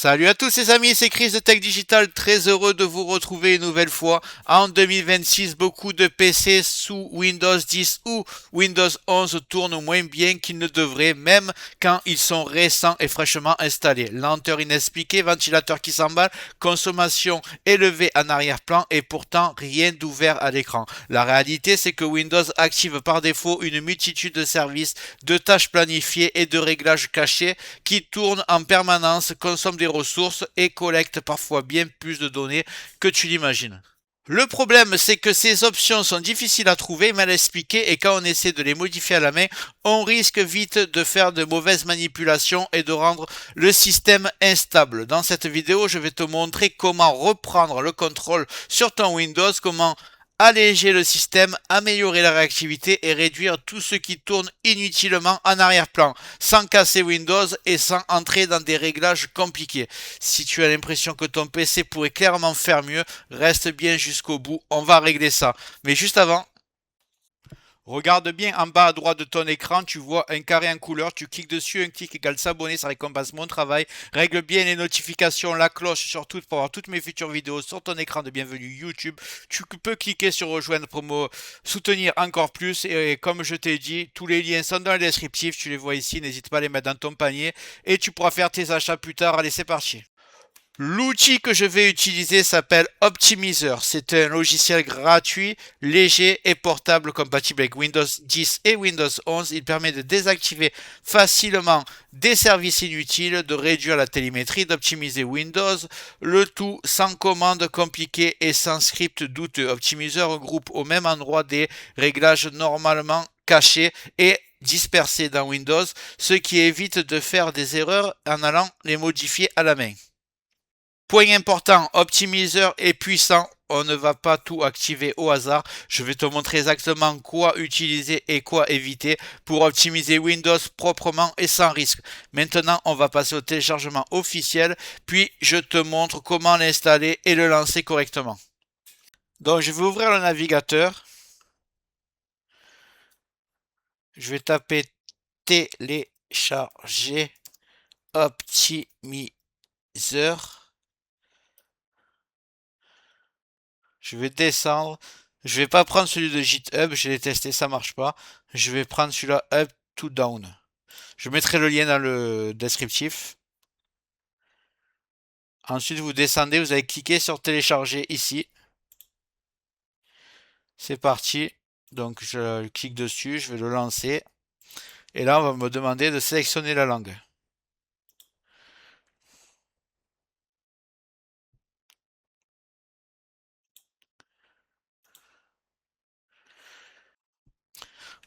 Salut à tous les amis, c'est Chris de Tech Digital, très heureux de vous retrouver une nouvelle fois. En 2026, beaucoup de PC sous Windows 10 ou Windows 11 tournent moins bien qu'ils ne devraient, même quand ils sont récents et fraîchement installés. Lenteur inexpliquée, ventilateur qui s'emballe, consommation élevée en arrière-plan et pourtant rien d'ouvert à l'écran. La réalité, c'est que Windows active par défaut une multitude de services, de tâches planifiées et de réglages cachés qui tournent en permanence, consomment des ressources et collectent parfois bien plus de données que tu l'imagines. Le problème, c'est que ces options sont difficiles à trouver, mal expliquées, et quand on essaie de les modifier à la main, on risque vite de faire de mauvaises manipulations et de rendre le système instable. Dans cette vidéo, je vais te montrer comment reprendre le contrôle sur ton Windows, comment alléger le système, améliorer la réactivité et réduire tout ce qui tourne inutilement en arrière-plan, sans casser Windows et sans entrer dans des réglages compliqués. Si tu as l'impression que ton PC pourrait clairement faire mieux, reste bien jusqu'au bout, on va régler ça. Mais juste avant, regarde bien en bas à droite de ton écran, tu vois un carré en couleur, tu cliques dessus, un clic égale s'abonner, ça récompense mon travail. Règle bien les notifications, la cloche surtout pour avoir toutes mes futures vidéos sur ton écran de bienvenue YouTube. Tu peux cliquer sur rejoindre pour me soutenir encore plus et comme je t'ai dit, tous les liens sont dans le descriptif, tu les vois ici, n'hésite pas à les mettre dans ton panier et tu pourras faire tes achats plus tard. Allez, c'est parti. L'outil que je vais utiliser s'appelle Optimizer. C'est un logiciel gratuit, léger et portable compatible avec Windows 10 et Windows 11. Il permet de désactiver facilement des services inutiles, de réduire la télémétrie, d'optimiser Windows, le tout sans commande compliquée et sans script douteux. Optimizer regroupe au même endroit des réglages normalement cachés et dispersés dans Windows, ce qui évite de faire des erreurs en allant les modifier à la main. Point important, Optimizer est puissant. On ne va pas tout activer au hasard. Je vais te montrer exactement quoi utiliser et quoi éviter pour optimiser Windows proprement et sans risque. Maintenant, on va passer au téléchargement officiel, puis je te montre comment l'installer et le lancer correctement. Donc, je vais ouvrir le navigateur. Je vais taper télécharger Optimizer. Je vais descendre. Je vais pas prendre celui de GitHub, je l'ai testé, ça marche pas. Je vais prendre celui-là up to down. Je mettrai le lien dans le descriptif. Ensuite, vous descendez, vous allez cliquer sur télécharger ici. C'est parti. Donc, je clique dessus, je vais le lancer. Et là, on va me demander de sélectionner la langue.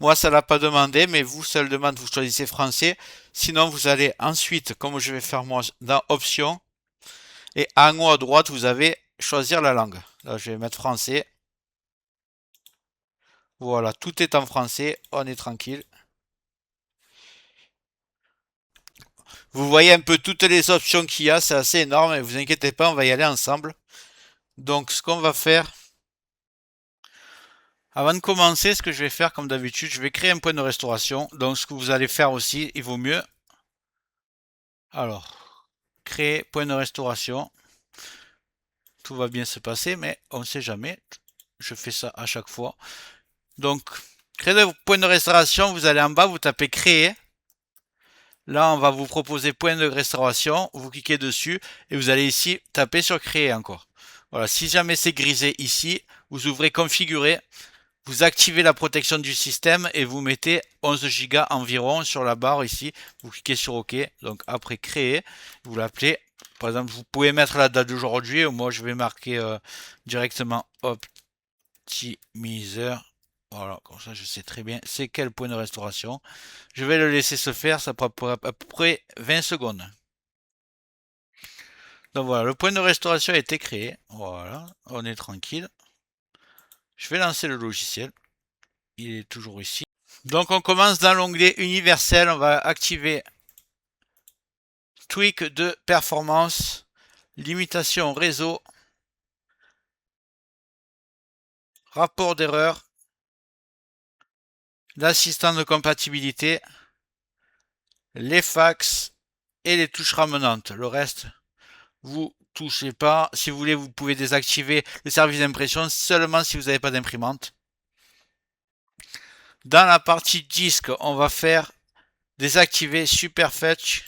Moi, ça l'a pas demandé, mais vous, ça le demande, vous choisissez français. Sinon, vous allez ensuite, comme je vais faire moi, dans options. Et en haut à droite, vous avez choisir la langue. Là, je vais mettre français. Voilà, tout est en français, on est tranquille. Vous voyez un peu toutes les options qu'il y a, c'est assez énorme, et vous inquiétez pas, on va y aller ensemble. Donc ce qu'on va faire, avant de commencer, ce que je vais faire comme d'habitude, je vais créer un point de restauration. Donc ce que vous allez faire aussi, il vaut mieux. Alors, créer point de restauration. Tout va bien se passer, mais on ne sait jamais. Je fais ça à chaque fois. Donc, créer le point de restauration, vous allez en bas, vous tapez créer. Là, on va vous proposer point de restauration. Vous cliquez dessus et vous allez ici taper sur créer encore. Voilà, si jamais c'est grisé ici, vous ouvrez configurer, vous activez la protection du système et vous mettez 11 Go environ sur la barre ici. Vous cliquez sur OK. Donc après créer, vous l'appelez. Par exemple, vous pouvez mettre la date d'aujourd'hui. Moi, je vais marquer directement Optimizer. Voilà, comme ça je sais très bien c'est quel point de restauration. Je vais le laisser se faire, ça prend à peu près 20 secondes. Donc voilà, le point de restauration a été créé. Voilà, on est tranquille. Je vais lancer le logiciel. Il est toujours ici. Donc on commence dans l'onglet universel. On va activer tweak de performance, limitation réseau, rapport d'erreur, l'assistant de compatibilité, les fax et les touches ramenantes. Le reste, Vous touchez pas. Si vous voulez, vous pouvez désactiver le service d'impression seulement si vous n'avez pas d'imprimante. Dans la partie disque, on va faire désactiver Superfetch.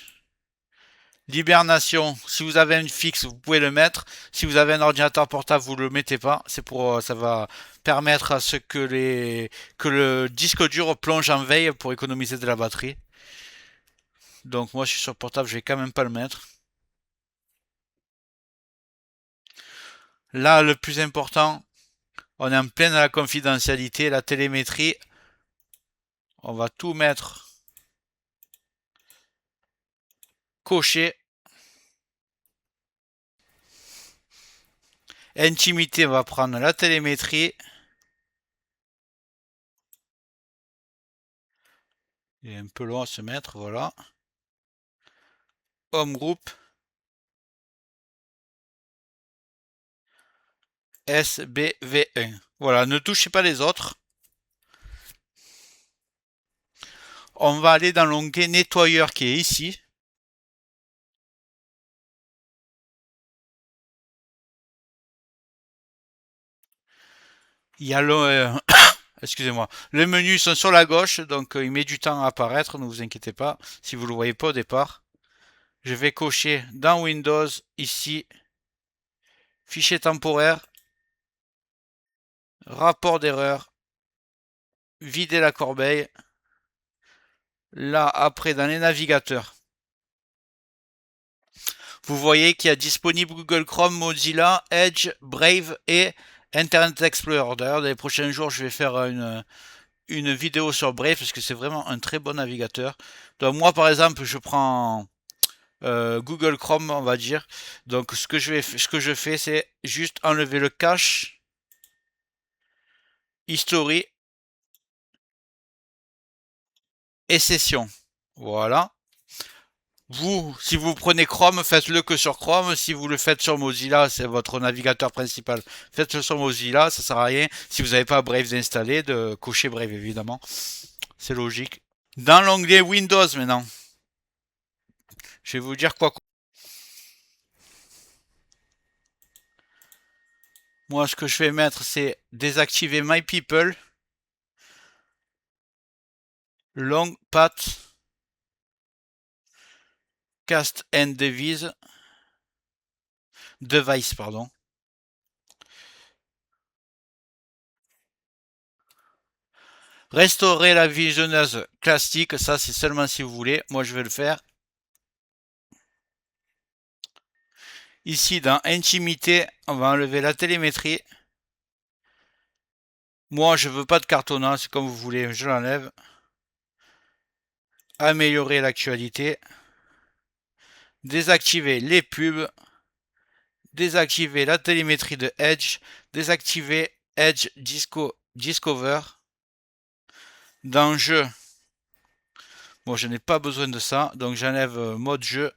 L'hibernation, si vous avez une fixe, vous pouvez le mettre. Si vous avez un ordinateur portable, vous le mettez pas. C'est pour, ça va permettre à ce que le disque dur plonge en veille pour économiser de la batterie. Donc moi, je suis sur portable, je vais quand même pas le mettre. Là, le plus important, on est en pleine à la confidentialité, la télémétrie. On va tout mettre coché. Intimité, on va prendre la télémétrie. Il est un peu long à se mettre, voilà. Home group. SBV1. Voilà, ne touchez pas les autres. On va aller dans l'onglet nettoyeur qui est ici. Il y a le, excusez-moi, les menus sont sur la gauche, donc il met du temps à apparaître, ne vous inquiétez pas, si vous ne le voyez pas au départ. Je vais cocher dans Windows, ici, fichier temporaire, rapport d'erreur, vider la corbeille. Là, après, dans les navigateurs, vous voyez qu'il y a disponible Google Chrome, Mozilla, Edge, Brave et Internet Explorer. D'ailleurs, dans les prochains jours, je vais faire une vidéo sur Brave parce que c'est vraiment un très bon navigateur. Donc moi, par exemple, je prends Google Chrome, on va dire. Donc ce que je fais, c'est juste enlever le cache, history et session. Voilà. Vous, si vous prenez Chrome, faites-le que sur Chrome. Si vous le faites sur Mozilla, c'est votre navigateur principal. Faites-le sur Mozilla, ça sert à rien. Si vous n'avez pas Brave installé, de cocher Brave évidemment. C'est logique. Dans l'onglet Windows maintenant, je vais vous dire quoi. Moi, ce que je vais mettre, c'est désactiver My People, Long Path, Cast and Device, pardon. Restaurer la visionneuse classique, ça c'est seulement si vous voulez. Moi, je vais le faire. Ici, dans Intimité, on va enlever la télémétrie. Moi, je veux pas de cartonnat, c'est comme vous voulez, je l'enlève. Améliorer l'actualité. Désactiver les pubs. Désactiver la télémétrie de Edge. Désactiver Edge Discover. Dans Jeu, bon, je n'ai pas besoin de ça, donc j'enlève mode jeu.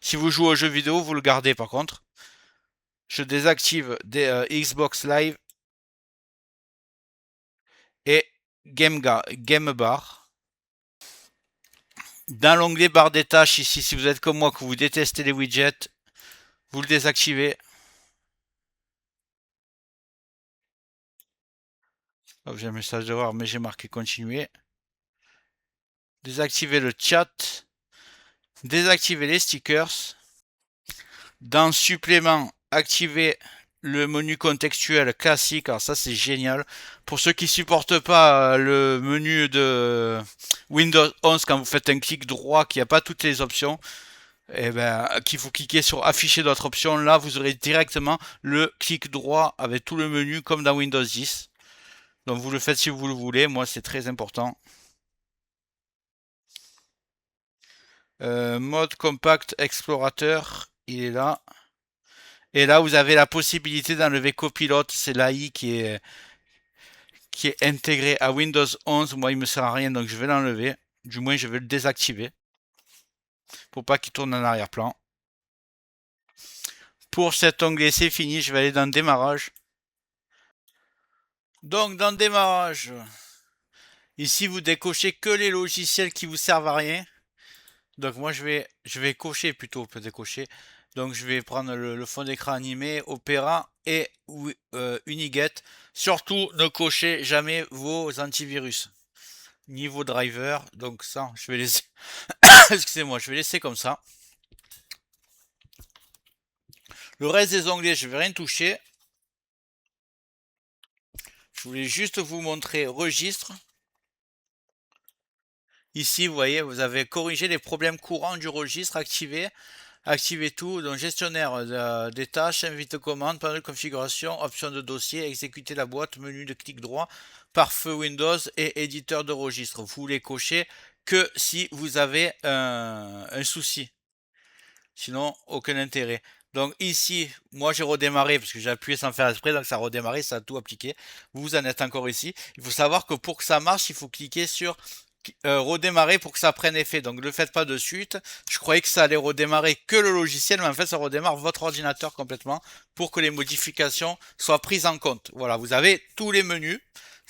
Si vous jouez aux jeux vidéo, vous le gardez par contre. Je désactive des Xbox Live et Game Bar. Dans l'onglet barre des tâches ici, si vous êtes comme moi que vous détestez les widgets, vous le désactivez. Oh, j'ai un message de voir, mais j'ai marqué continuer. Désactiver le chat. Désactiver les stickers. Dans supplément, activer le menu contextuel classique. Alors ça c'est génial. Pour ceux qui supportent pas le menu de Windows 11 quand vous faites un clic droit qui n'a pas toutes les options, et ben qu'il faut cliquer sur afficher d'autres options. Là vous aurez directement le clic droit avec tout le menu comme dans Windows 10. Donc vous le faites si vous le voulez. Moi c'est très important. Mode compact explorateur, il est là. Et là, vous avez la possibilité d'enlever copilote. C'est l'AI qui est intégré à Windows 11. Moi, il me sert à rien, donc je vais l'enlever. Du moins, je vais le désactiver pour pas qu'il tourne en arrière-plan. Pour cet onglet, c'est fini. Je vais aller dans démarrage. Donc, dans démarrage, ici, vous décochez que les logiciels qui vous servent à rien. Donc, moi, je vais cocher plutôt, peut décocher Donc je vais prendre le fond d'écran animé, Opera et Uniget. Surtout ne cochez jamais vos antivirus ni vos drivers. Donc ça, je vais laisser. Excusez-moi, je vais laisser comme ça. Le reste des onglets, je vais rien toucher. Je voulais juste vous montrer registre. Ici, vous voyez, vous avez corrigé les problèmes courants du registre, activé tout, donc gestionnaire des tâches, invite commande, panneau de configuration, option de dossier, exécuter la boîte, menu de clic droit, pare-feu Windows et éditeur de registre. Vous les cochez que si vous avez un souci. Sinon, aucun intérêt. Donc ici, moi j'ai redémarré parce que j'ai appuyé sans faire exprès, donc ça a redémarré, ça a tout appliqué. Vous en êtes encore ici. Il faut savoir que pour que ça marche, il faut cliquer sur redémarrer pour que ça prenne effet. Donc ne le faites pas de suite. Je croyais que ça allait redémarrer que le logiciel, mais en fait ça redémarre votre ordinateur complètement pour que les modifications soient prises en compte. Voilà, vous avez tous les menus.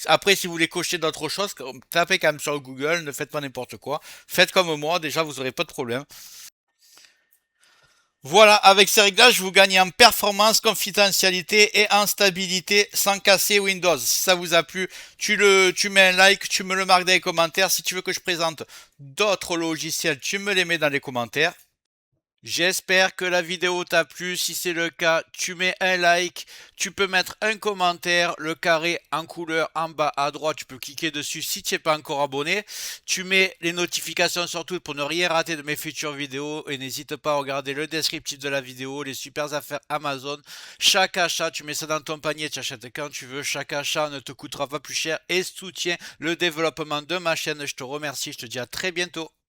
Après, si vous voulez cocher d'autres choses, tapez quand même sur Google, ne faites pas n'importe quoi. Faites comme moi, déjà vous n'aurez pas de problème. Voilà, avec ces réglages, vous gagnez en performance, confidentialité et en stabilité sans casser Windows. Si ça vous a plu, tu mets un like, tu me le marques dans les commentaires. Si tu veux que je présente d'autres logiciels, tu me les mets dans les commentaires. J'espère que la vidéo t'a plu. Si c'est le cas, tu mets un like. Tu peux mettre un commentaire, le carré en couleur en bas à droite. Tu peux cliquer dessus si tu n'es pas encore abonné. Tu mets les notifications surtout pour ne rien rater de mes futures vidéos. Et n'hésite pas à regarder le descriptif de la vidéo, les super affaires Amazon. Chaque achat, tu mets ça dans ton panier, tu achètes quand tu veux. Chaque achat ne te coûtera pas plus cher et soutient le développement de ma chaîne. Je te remercie. Je te dis à très bientôt.